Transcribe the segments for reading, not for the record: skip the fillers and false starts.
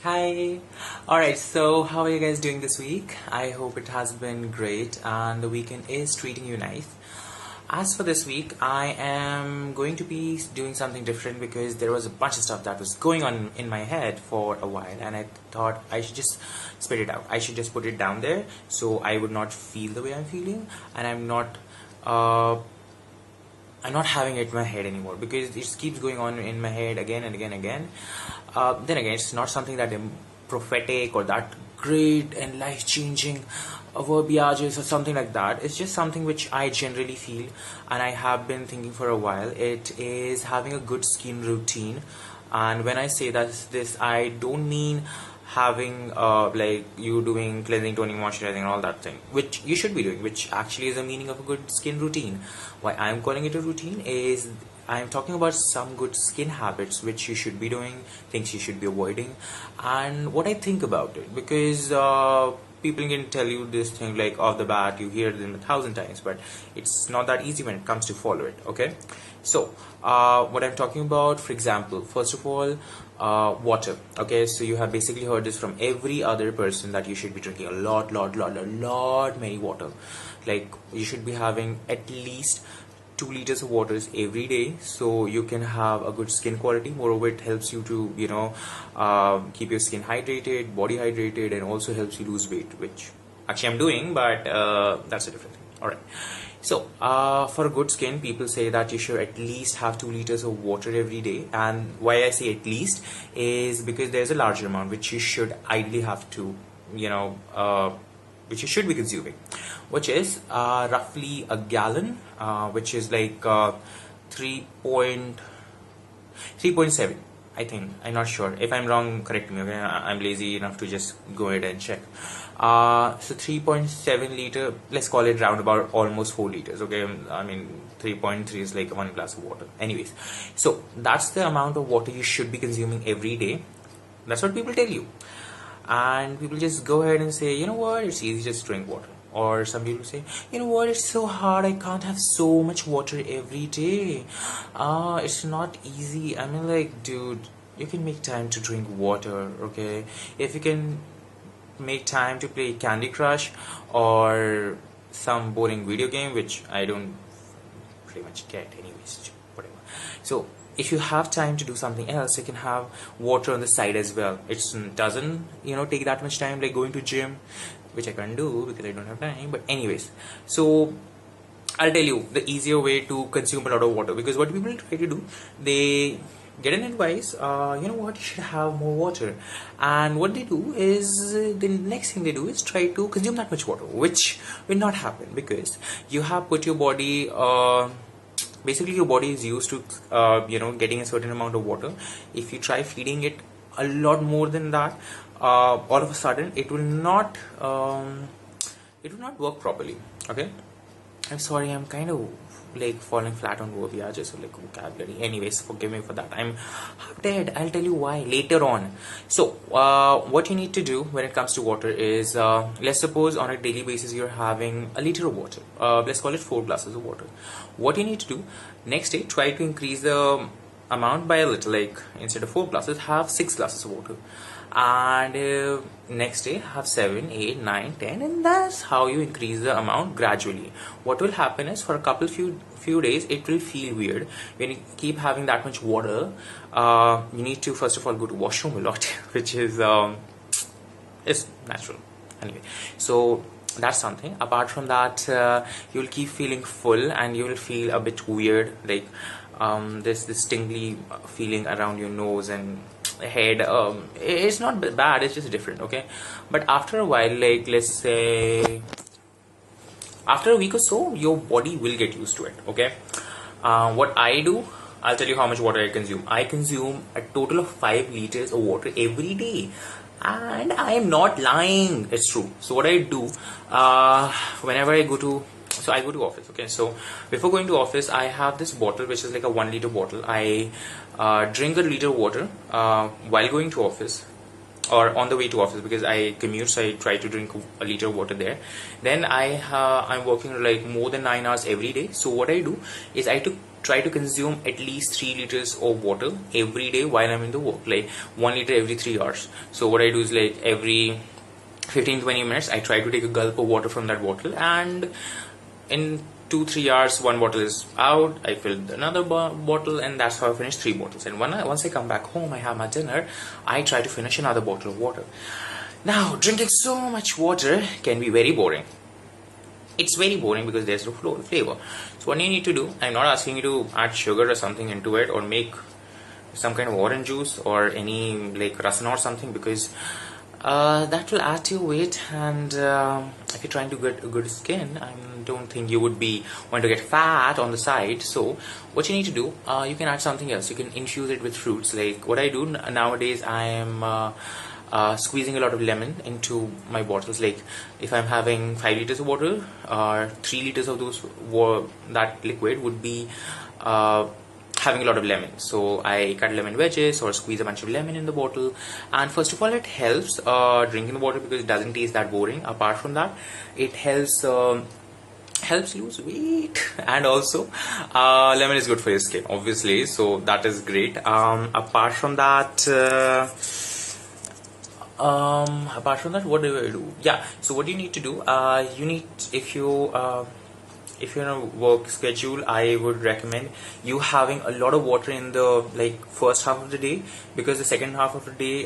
Hi. Alright, so how are you guys doing this week? I hope it has been great and the weekend is treating you nice. As for this week, I am going to be doing something different because there was a bunch of stuff that was going on in my head for a while, and I thought I should just spit it out. I should just put it down there so I would not feel the way I'm feeling, and uh, I'm not having it in my head anymore because it just keeps going on in my head again and again and again. Then again, it's not something that I'm prophetic or that great and life-changing verbiages or something like that. It's just something which I generally feel, and I have been thinking for a while. It is having a good skin routine, and when I say this, I don't mean having like you doing cleansing, toning, moisturizing and all that thing, which you should be doing, which actually is the meaning of a good skin routine. Why I'm calling it a routine is I'm talking about some good skin habits which you should be doing, things you should be avoiding, and what I think about it, because people can tell you this thing like off the bat, you hear them 1,000 times, but it's not that easy when it comes to follow it. Okay, so what I'm talking about, for example, first of all, water. Okay, so you have basically heard this from every other person that you should be drinking a lot many water. Like you should be having at least 2 liters of waters every day so you can have a good skin quality. Moreover, it helps you to keep your skin hydrated, body hydrated, and also helps you lose weight, which actually I'm doing, but that's a different thing. All right, so for a good skin, people say that you should at least have 2 liters of water every day, and why I say at least is because there's a larger amount which you should ideally have to which you should be consuming, which is roughly a gallon, which is like 3.7, I think. I'm not sure. If I'm wrong, correct me. Okay, I'm lazy enough to just go ahead and check. So 3.7 liter, let's call it round about almost 4 liters. Okay, I mean 3.3 is like 1 glass of water. Anyways, so that's the amount of water you should be consuming every day. That's what people tell you, and people just go ahead and say, you know what, it's easy, just drink water. Or some people say, you know what, it's so hard, I can't have so much water every day. It's not easy. I mean, like, dude, you can make time to drink water. Okay, if you can make time to play Candy Crush or some boring video game, which I don't pretty much get anyways, whatever. So if you have time to do something else, you can have water on the side as well. It doesn't take that much time, like going to gym, which I can't do because I don't have time. But anyways, so I'll tell you the easier way to consume a lot of water, because what people try to do, they get an advice, you know what, you should have more water, and what they do is the next thing they do is try to consume that much water, which will not happen because you have put your body basically your body is used to getting a certain amount of water. If you try feeding it a lot more than that, all of a sudden it will not work properly. Okay, I'm sorry, I'm kind of like falling flat on verbiages or like vocabulary. Anyways, forgive me for that. I'm dead. I'll tell you why later on. So what you need to do when it comes to water is, let's suppose on a daily basis you're having a liter of water. Let's call it 4 glasses of water. What you need to do next day, try to increase the amount by a little. Like instead of 4 glasses, have 6 glasses of water, and next day have 7, 8, 9, 10, and that's how you increase the amount gradually. What will happen is, for a few days it will feel weird when you keep having that much water. You need to first of all go to washroom a lot which is natural. Anyway, so that's something. Apart from that, you'll keep feeling full and you will feel a bit weird, like this tingly feeling around your nose and head. It's not bad, it's just different. Okay, but after a while, like let's say after a week or so, your body will get used to it. Okay, what I do, I'll tell you how much water I consume. I consume a total of 5 liters of water every day, and I am not lying, it's true. So what I do, whenever I go to office. Okay, so before going to office, I have this bottle which is like a 1 liter bottle. I drink a liter of water while going to office or on the way to office, because I commute, so I try to drink a liter of water there. Then I'm working like more than 9 hours every day. So what I do is I try to consume at least 3 liters of water every day while I'm in the work, like 1 liter every 3 hours. So what I do is, like, every 15-20 minutes I try to take a gulp of water from that bottle, and in 2-3 hours one bottle is out. I filled another bottle, and that's how I finished 3 bottles. And once I come back home, I have my dinner, I try to finish another bottle of water. Now, drinking so much water can be very boring. It's very boring because there's no flavor. So what you need to do, I'm not asking you to add sugar or something into it, or make some kind of orange juice or any like rasana or something, because that will add to your weight, and if you're trying to get a good skin, I don't think you would be want to get fat on the side. So what you need to do, you can add something else. You can infuse it with fruits. Like what I do nowadays, I am squeezing a lot of lemon into my bottles. Like if I'm having 5 liters of water, 3 liters of that liquid would be having a lot of lemon. So I cut lemon wedges or squeeze a bunch of lemon in the bottle, and first of all, it helps drinking the water because it doesn't taste that boring. Apart from that, it helps lose weight, and also lemon is good for your skin, obviously, so that is great. Apart from that, what do I do? Yeah, so what you need to do, you need, if you're in a work schedule, I would recommend you having a lot of water in the first half of the day, because the second half of the day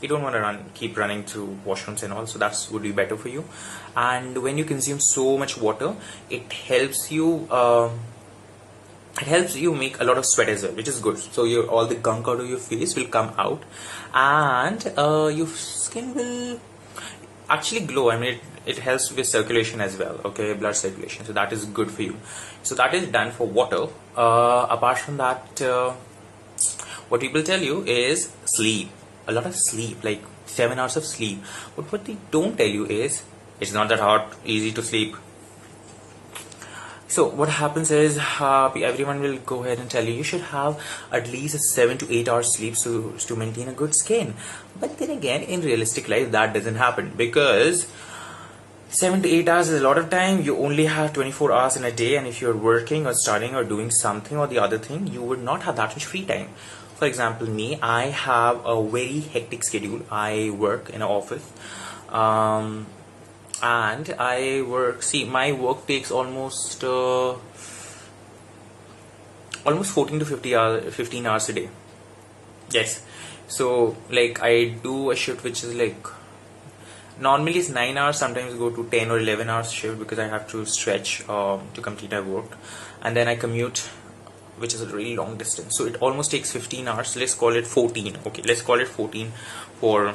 you don't want to keep running to washrooms and all, so that would be better for you. And when you consume so much water, it helps you make a lot of sweat as well, which is good. So all the gunk out of your face will come out, and your skin will actually glow. I mean, it helps with circulation as well, okay, blood circulation, so that is good for you. So that is done for water. Apart from that, what people tell you is sleep, a lot of sleep, like 7 hours of sleep. But what they don't tell you is it's not that easy to sleep. So what happens is, everyone will go ahead and tell you should have at least 7 to 8 hours sleep to maintain a good skin. But then again, in realistic life, that doesn't happen, because 7 to 8 hours is a lot of time. You only have 24 hours in a day, and if you're working or studying or doing something or the other thing, you would not have that much free time. For example, me, I have a very hectic schedule. I work in an office, and I work, my work takes almost 14 to 15 hours a day. Yes, so I do a shift which is normally it's 9 hours, sometimes go to 10 or 11 hours shift, because I have to stretch to complete my work, and then I commute, which is a really long distance, so it almost takes 15 hours. Let's call it 14. Okay, let's call it 14 for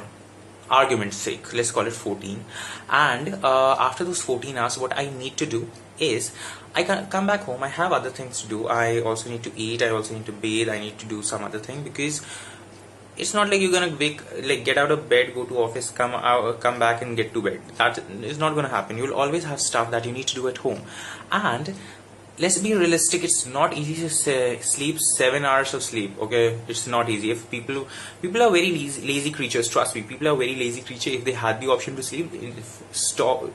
argument's sake. Let's call it 14. And after those 14 hours, what I need to do is, I can come back home. I have other things to do. I also need to eat, I also need to bathe, I need to do some other thing, because it's not like you're gonna get out of bed, go to office, come back and get to bed. That is not gonna happen. You'll always have stuff that you need to do at home. And let's be realistic, it's not easy to sleep 7 hours of sleep. Okay, it's not easy. If people are very lazy creatures, trust me, people are very lazy creatures. If they had the option to sleep, stop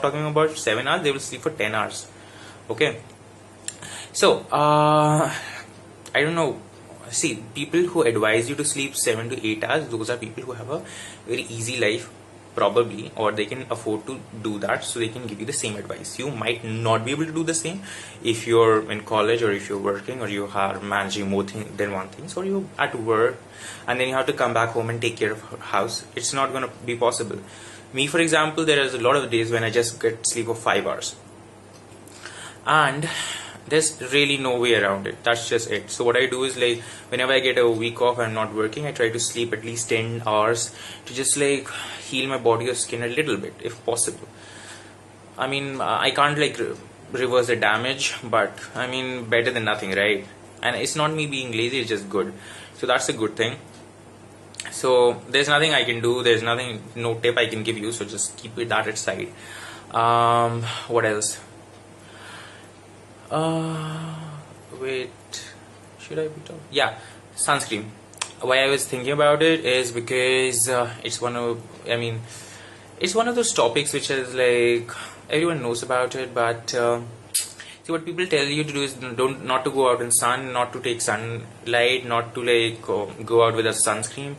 talking about 7 hours, they will sleep for 10 hours. Okay, so I don't know. See, people who advise you to sleep 7 to 8 hours, those are people who have a very easy life, probably, or they can afford to do that, so they can give you the same advice. You might not be able to do the same if you're in college, or if you're working, or you are managing more than one thing, or you're at work and then you have to come back home and take care of your house. It's not going to be possible. Me, for example, there is a lot of days when I just get sleep of 5 hours, and there's really no way around it. That's just it. So what I do is, whenever I get a week off, I'm not working, I try to sleep at least 10 hours to just heal my body or skin a little bit, if possible. I mean, I can't reverse the damage, but I mean, better than nothing, right? And it's not me being lazy, it's just good. So that's a good thing. So there's nothing I can do, there's no tip I can give you, so just keep that aside. What else? Wait, should I be talking? Yeah, sunscreen. Why I was thinking about it is because it's one of those topics which is everyone knows about it, but See, what people tell you to do is not to go out in sun, not to take sunlight, not to like go out with a sunscreen.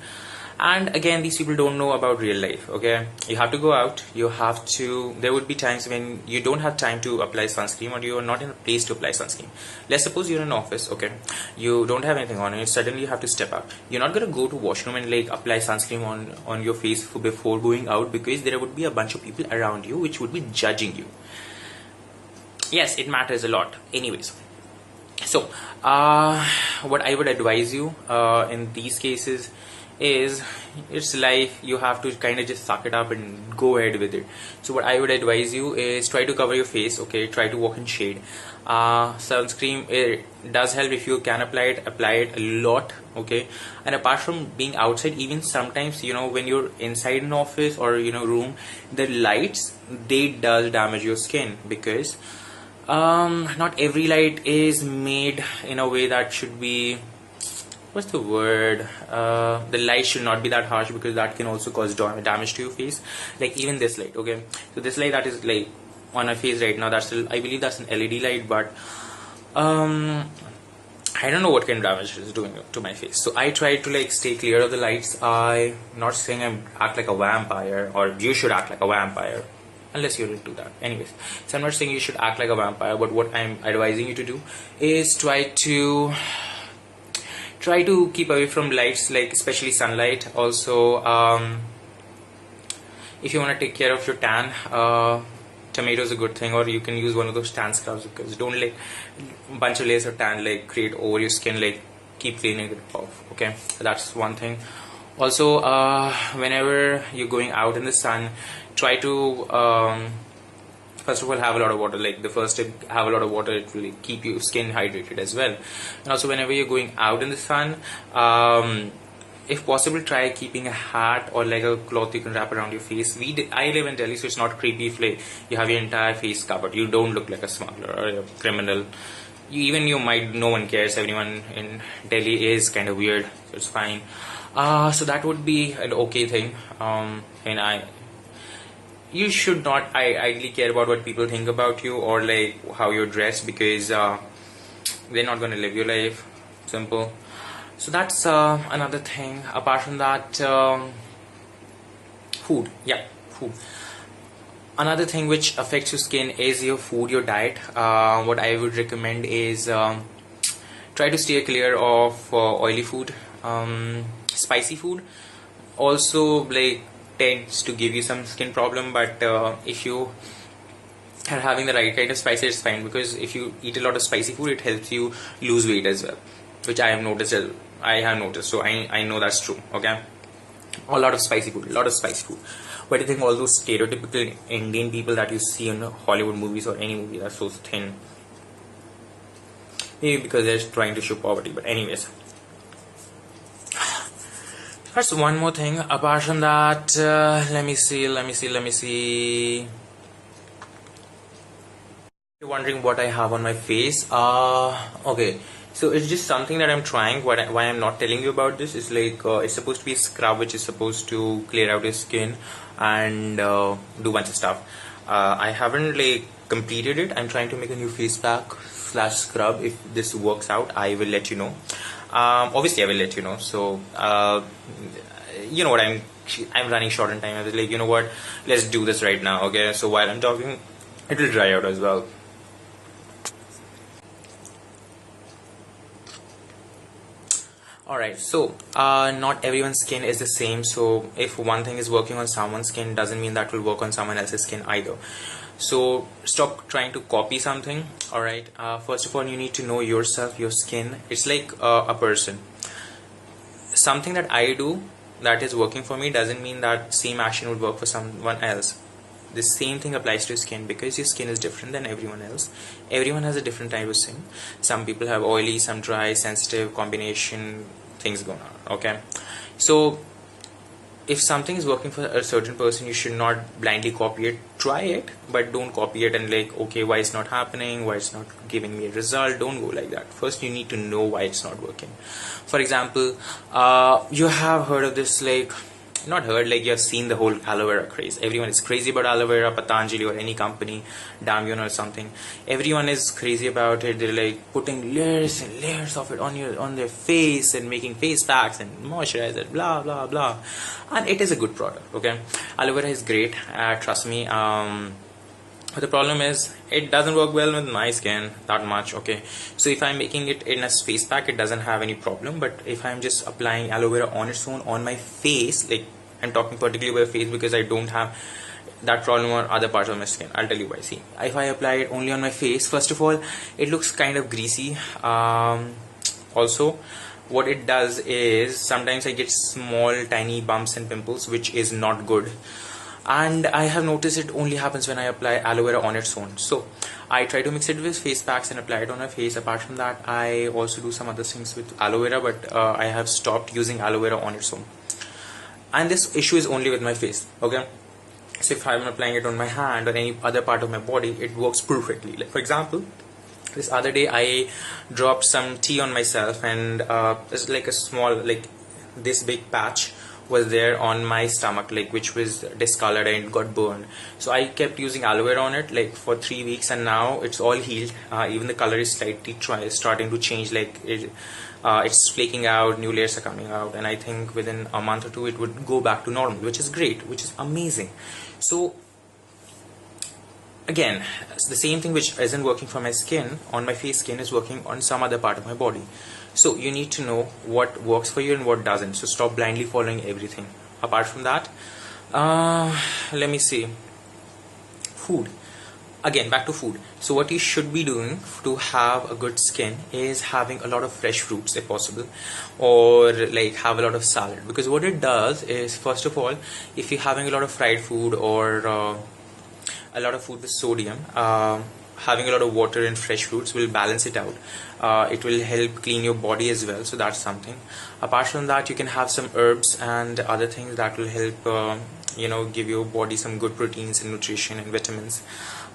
And again, these people don't know about real life. Okay, you have to go out. You have to. There would be times when you don't have time to apply sunscreen, or you are not in a place to apply sunscreen. Let's suppose you're in an office. Okay, you don't have anything on, and suddenly you have to step out. You're not gonna go to washroom and like apply sunscreen on your face before going out, because there would be a bunch of people around you which would be judging you. Yes, it matters a lot. Anyways, so what I would advise you in these cases is, it's life. You have to kind of just suck it up and go ahead with it. So what I would advise you is try to cover your face. Okay, try to walk in shade. Sunscreen, it does help. If you can apply it a lot. Okay, and apart from being outside, even sometimes, you know, when you're inside an office or, you know, room, the lights, they does damage your skin, because not every light is made in a way that should be, what's the word, the light should not be that harsh, because that can also cause damage to your face. Like even this light. Okay, so this light that is like on my face right now, that's still, I believe that's an LED light, but I don't know what kind of damage it is doing to my face. So I try to like stay clear of the lights. I'm not saying I act like a vampire, or you should act like a vampire, unless you're into that. Anyways, so I'm not saying you should act like a vampire, but what I'm advising you to do is try to keep away from lights, like especially sunlight. Also, if you want to take care of your tan, tomato is a good thing, or you can use one of those tan scrubs, because don't like a bunch of layers of tan like create over your skin. Like keep cleaning it off. Okay, so that's one thing. Also, whenever you're going out in the sun, try to first of all have a lot of water. Like the first tip, have a lot of water. It will keep your skin hydrated as well. And also, whenever you're going out in the sun, if possible, try keeping a hat or like a cloth you can wrap around your face. I live in Delhi, so it's not creepy if like you have your entire face covered. You don't look like a smuggler or a criminal. No one cares. Everyone in Delhi is kind of weird, so it's fine. So that would be an okay thing. And you should not idly care about what people think about you, or like how you're dressed, because they're not going to live your life. Simple. So that's another thing. Apart from that, food. Yeah, food. Another thing which affects your skin is your food, your diet. What I would recommend is try to steer clear of oily food, spicy food. Also, like tends to give you some skin problem, but if you are having the right kind of spice, it's fine, because if you eat a lot of spicy food, it helps you lose weight as well, which I have noticed. So I know that's true. Okay, a lot of spicy food. What do you think all those stereotypical Indian people that you see in Hollywood movies or any movie are so thin? Maybe because they're trying to show poverty. But anyways, that's one more thing. Apart from that, let me see. You're wondering what I have on my face. Okay. So it's just something that I'm trying. Why I'm not telling you about this is like it's supposed to be a scrub which is supposed to clear out your skin and do a bunch of stuff. I haven't like completed it. I'm trying to make a new face pack / scrub. If this works out, I will let you know. Obviously I will let you know. So you know what, I'm running short on time. I was like, you know what, let's do this right now. Okay, so while I'm talking, it will dry out as well. Alright, so not everyone's skin is the same. So if one thing is working on someone's skin, doesn't mean that will work on someone else's skin either. So stop trying to copy something. Alright, first of all, you need to know yourself, your skin. It's like a person. Something that I do that is working for me doesn't mean that same action would work for someone else. The same thing applies to your skin, because your skin is different than everyone else. Everyone has a different type of skin. Some people have oily, some dry, sensitive, combination things going on. Okay, so if something is working for a certain person, you should not blindly copy it. Try it, but don't copy it and like, okay, why it's not happening, why it's not giving me a result. Don't go like that. First you need to know why it's not working. For example, you have heard of this, like, not heard, like you have seen the whole aloe vera craze. Everyone is crazy about aloe vera, Patanjali or any company, Damyon or something. Everyone is crazy about it. They're like putting layers and layers of it on their face and making face packs and moisturizer, blah blah blah. And it is a good product. Okay, aloe vera is great. Trust me. But the problem is it doesn't work well with my skin that much. Okay, so if I'm making it in a face pack, it doesn't have any problem. But if I'm just applying aloe vera on its own on my face, like I'm talking particularly about face because I don't have that problem on other parts of my skin. I'll tell you why. See, if I apply it only on my face, first of all, it looks kind of greasy. Also, what it does is sometimes I get small tiny bumps and pimples, which is not good. And I have noticed it only happens when I apply aloe vera on its own. So I try to mix it with face packs and apply it on my face. Apart from that, I also do some other things with aloe vera, but I have stopped using aloe vera on its own. And this issue is only with my face. Okay, so if I'm applying it on my hand or any other part of my body, it works perfectly. Like for example, this other day I dropped some tea on myself, and it's like a small, like this big patch was there on my stomach, like which was discolored and it got burned. So I kept using aloe vera on it like for 3 weeks, and now it's all healed. Even the color is slightly starting to change, like it's flaking out, new layers are coming out, and I think within a month or two it would go back to normal, which is great, which is amazing. So again, the same thing which isn't working for my skin on my face skin is working on some other part of my body. So you need to know what works for you and what doesn't. So stop blindly following everything. Apart from that, let me see. Food. Again, back to food. So what you should be doing to have a good skin is having a lot of fresh fruits if possible, or like have a lot of salad. Because what it does is, first of all, if you're having a lot of fried food or a lot of food with sodium, having a lot of water and fresh fruits will balance it out. It will help clean your body as well, so that's something. Apart from that, you can have some herbs and other things that will help give your body some good proteins and nutrition and vitamins.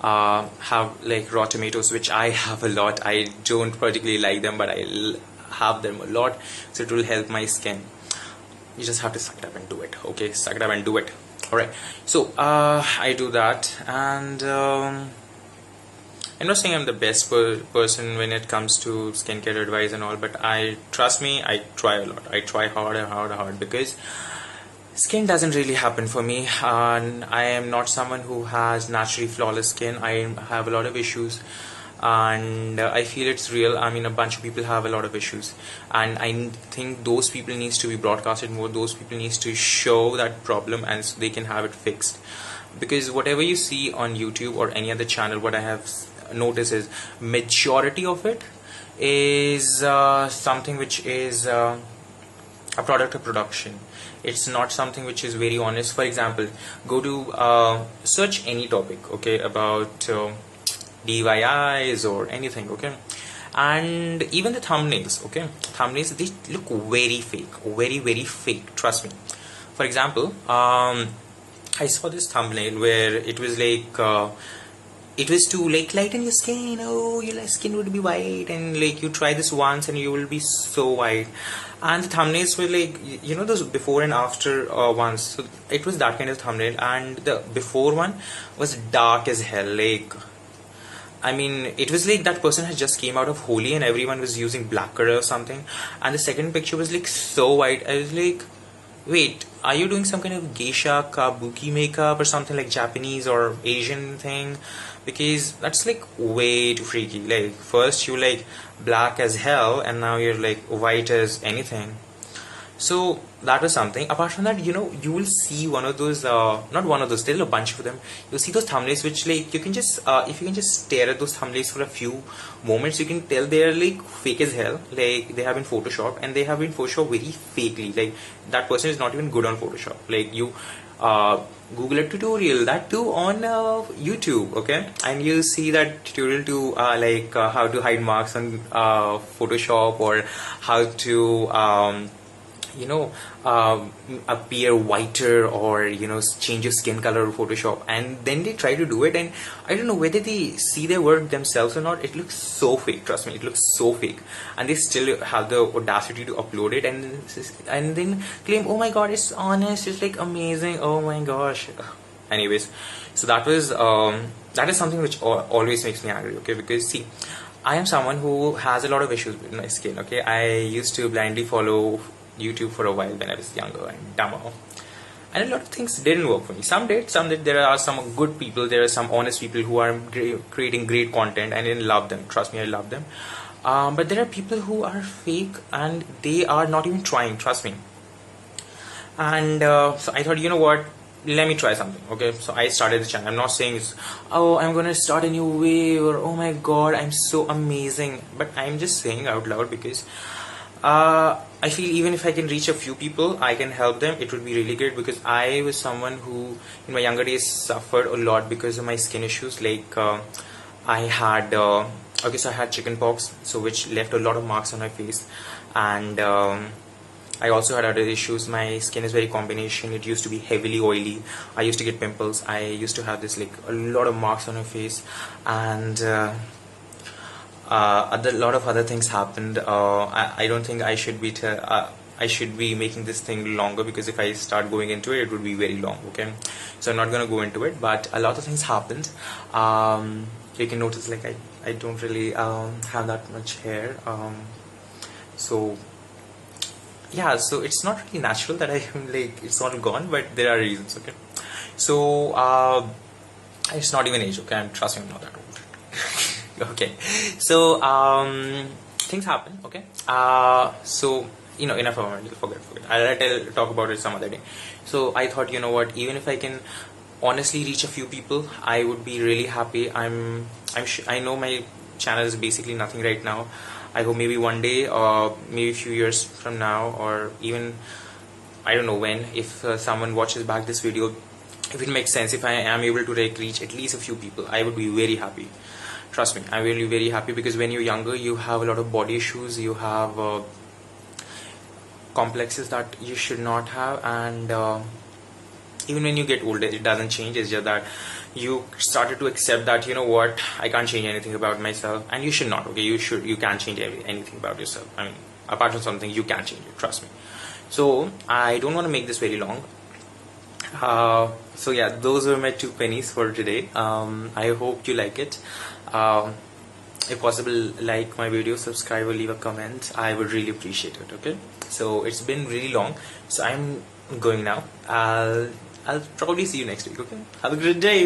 Have like raw tomatoes, which I have a lot. I don't particularly like them, but I have them a lot, so it will help my skin. You just have to suck it up and do it. Okay, suck it up and do it. Alright, so I do that, and I'm not saying I'm the best person when it comes to skincare advice and all, but trust me, I try a lot. I try hard, because skin doesn't really happen for me, and I am not someone who has naturally flawless skin. I have a lot of issues, and I feel it's real. I mean, a bunch of people have a lot of issues, and I think those people needs to be broadcasted more. Those people needs to show that problem, and so they can have it fixed. Because whatever you see on YouTube or any other channel, what I have noticed is majority of it is something which is a product of production. It's not something which is very honest. For example, go to search any topic, okay, about DIYs or anything, okay, and even the thumbnails, okay, thumbnails, they look very fake, very fake, trust me. For example, I saw this thumbnail where it was like it was to like lighten your skin. Oh, your skin would be white, and like you try this once and you will be so white. And the thumbnails were like, those before and after ones. So it was that kind of thumbnail, and the before one was dark as hell. Like, I mean, it was like that person had just came out of Holi and everyone was using black color or something. And the second picture was like so white. I was like, wait, are you doing some kind of geisha kabuki makeup or something, like Japanese or Asian thing? Because that's like way too freaky. Like, first you like black as hell, and now you're like white as anything. So that was something. Apart from that, you will see one of those, not one of those, there's a bunch of them. You'll see those thumbnails which like you can just, if you can just stare at those thumbnails for a few moments, you can tell they're like fake as hell. Like, they have been photoshopped, and they have been photoshopped very fakely. Like, that person is not even good on Photoshop. Like, you Google a tutorial, that too on YouTube, okay, and you see that tutorial to how to hide marks on Photoshop, or how to you know appear whiter, or change your skin color or Photoshop, and then they try to do it, and I don't know whether they see their work themselves or not. It looks so fake, trust me, it looks so fake, and they still have the audacity to upload it and then claim, oh my god, it's honest, it's like amazing, oh my gosh. Anyways, so that is something which always makes me angry, okay? Because see, I am someone who has a lot of issues with my skin, okay? I used to blindly follow YouTube for a while when I was younger and dumber, and a lot of things didn't work for me. Some did, some did. There are some good people, there are some honest people who are creating great content, and I love them, trust me, I love them. But there are people who are fake, and they are not even trying, trust me. And so I thought, you know what, let me try something, okay? So I started the channel. I'm not saying it's, oh, I'm gonna start a new way, or oh my god, I'm so amazing, but I'm just saying out loud because I feel even if I can reach a few people, I can help them, it would be really great. Because I was someone who in my younger days suffered a lot because of my skin issues. Like I had okay, so I had chicken pox, so which left a lot of marks on my face, and I also had other issues. My skin is very combination. It used to be heavily oily. I used to get pimples. I used to have this like a lot of marks on my face, and a lot of other things happened. I don't think I should be making this thing longer, because if I start going into it, it would be very long. Okay, so I'm not gonna go into it. But a lot of things happened. You can notice like I don't really have that much hair. So yeah, so it's not really natural that I am like it's all gone, but there are reasons. Okay, so it's not even age. Okay, trust me, I'm not that old. Okay, so things happen. Okay, so enough about it. Forget. I'll talk about it some other day. So I thought, you know what, even if I can honestly reach a few people, I would be really happy. I know my channel is basically nothing right now. I hope maybe one day, or maybe a few years from now, or even I don't know when, if someone watches back this video, if it makes sense, if I am able to like reach at least a few people, I would be very happy. Trust me, I will be very happy, because when you're younger, you have a lot of body issues, you have complexes that you should not have, and even when you get older, it doesn't change. It's just that you started to accept that, you know what, I can't change anything about myself, and you should not. Okay, you can't change anything about yourself. I mean, apart from something, you can't change it, trust me. So I don't want to make this very long. So yeah, those were my 2 pennies for today. I hope you like it. If possible, like my video, subscribe, or leave a comment. I would really appreciate it. Okay, so it's been really long, so I'm going now. I'll probably see you next week. Okay, have a great day.